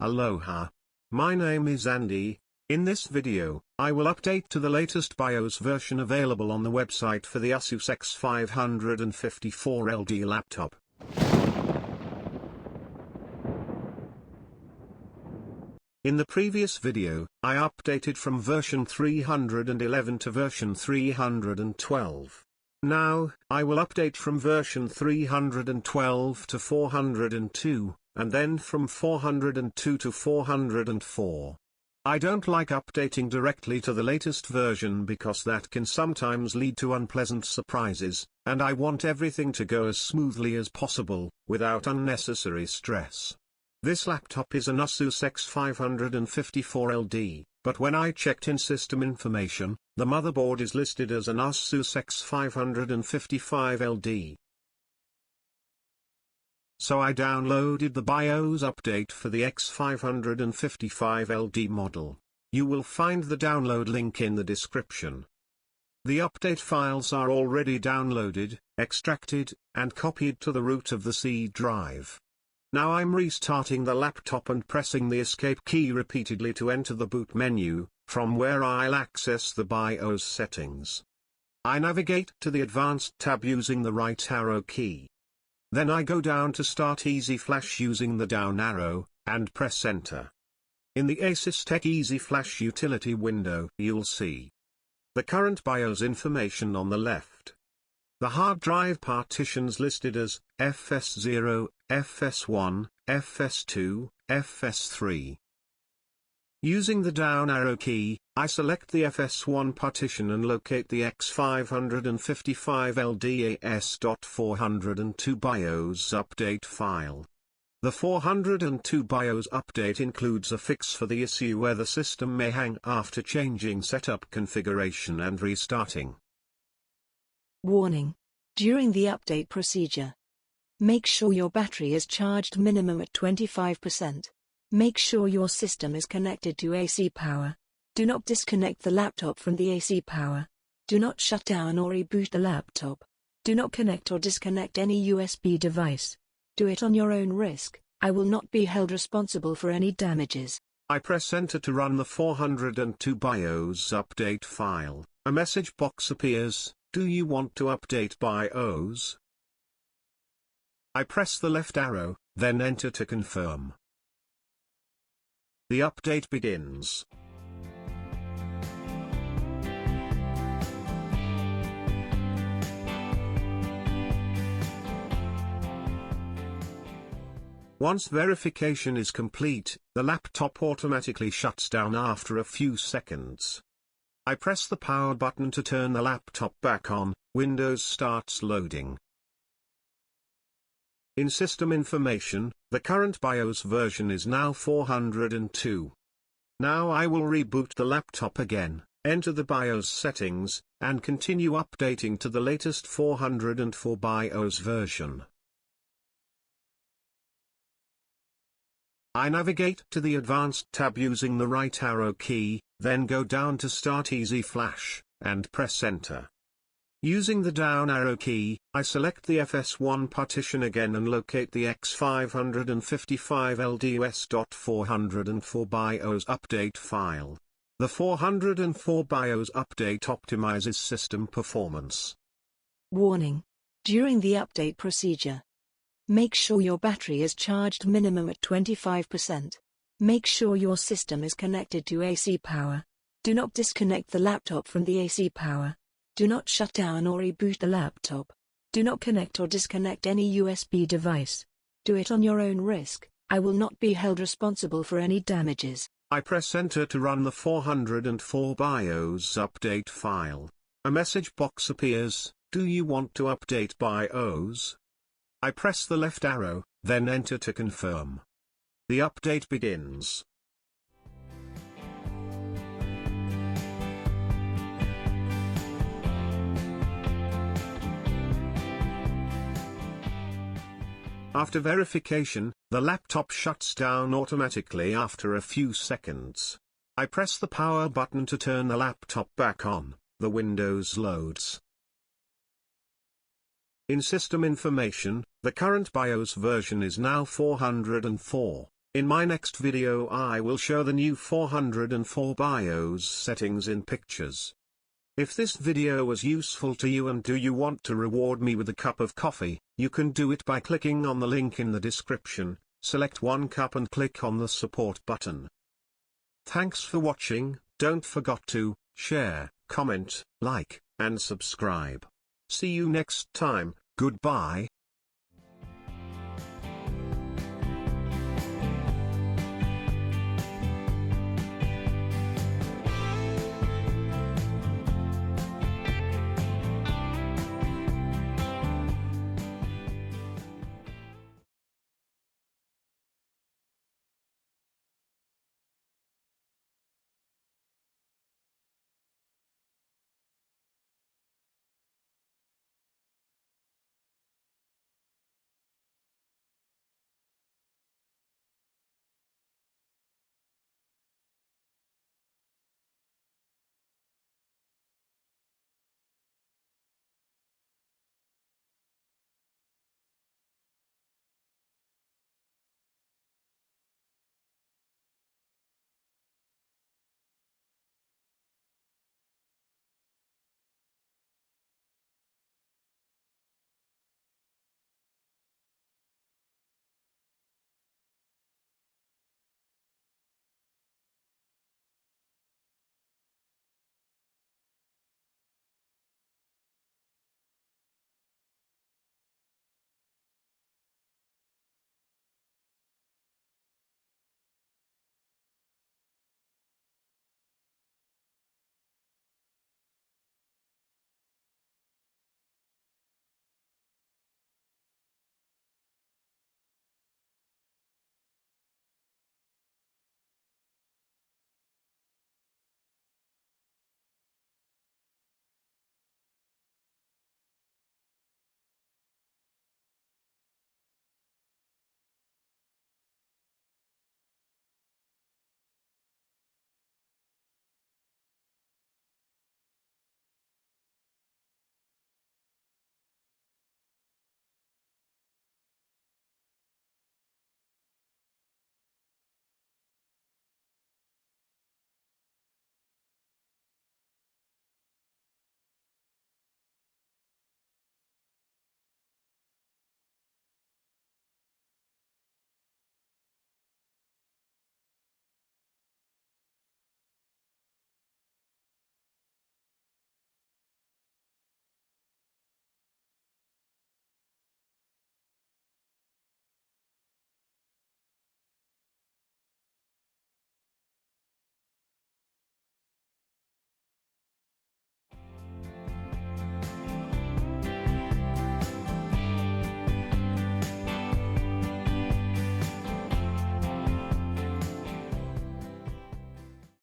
Aloha. My name is Andy. In this video, I will update to the latest BIOS version available on the website for the ASUS X554 LD laptop. In the previous video, I updated from version 311 to version 312. Now, I will update from version 312 to 402, and then from 402 to 404. I don't like updating directly to the latest version because that can sometimes lead to unpleasant surprises, and I want everything to go as smoothly as possible, without unnecessary stress. This laptop is an ASUS X554 LD, but when I checked in system information, the motherboard is listed as an ASUS X555 LD. So I downloaded the BIOS update for the X555 LD model. You will find the download link in the description. The update files are already downloaded, extracted, and copied to the root of the C drive. Now I'm restarting the laptop and pressing the escape key repeatedly to enter the boot menu, from where I'll access the BIOS settings. I navigate to the Advanced tab using the right arrow key. Then I go down to Start Easy Flash using the down arrow, and press Enter. In the ASUS Tech Easy Flash utility window, you'll see the current BIOS information on the left. The hard drive partitions listed as FS0, FS1, FS2, FS3. Using the down arrow key, I select the FS1 partition and locate the X555 LDAS.402 BIOS update file. The 402 BIOS update includes a fix for the issue where the system may hang after changing setup configuration and restarting. Warning. During the update procedure, make sure your battery is charged minimum at 25%. Make sure your system is connected to AC power. Do not disconnect the laptop from the AC power. Do not shut down or reboot the laptop. Do not connect or disconnect any USB device. Do it on your own risk. I will not be held responsible for any damages. I press Enter to run the 402 BIOS update file. A message box appears. Do you want to update BIOS? I press the left arrow, then Enter to confirm. The update begins. Once verification is complete, the laptop automatically shuts down after a few seconds. I press the power button to turn the laptop back on. Windows starts loading. In system information, the current BIOS version is now 402. Now I will reboot the laptop again, enter the BIOS settings, and continue updating to the latest 404 BIOS version. I navigate to the Advanced tab using the right arrow key, then go down to Start Easy Flash, and press Enter. Using the down arrow key, I select the FS1 partition again and locate the X555 LDAS.404 BIOS update file. The 404 BIOS update optimizes system performance. Warning. During the update procedure, make sure your battery is charged minimum at 25%. Make sure your system is connected to AC power. Do not disconnect the laptop from the AC power. Do not shut down or reboot the laptop. Do not connect or disconnect any USB device. Do it on your own risk. I will not be held responsible for any damages. I press Enter to run the 404 BIOS update file. A message box appears. Do you want to update BIOS? I press the left arrow, then Enter to confirm. The update begins. After verification, the laptop shuts down automatically after a few seconds. I press the power button to turn the laptop back on. The Windows loads. In system information, the current BIOS version is now 404. In my next video I will show the new 404 BIOS settings in pictures. If this video was useful to you and do you want to reward me with a cup of coffee, you can do it by clicking on the link in the description, select one cup and click on the support button. Thanks for watching, don't forget to share, comment, like, and subscribe. See you next time, goodbye.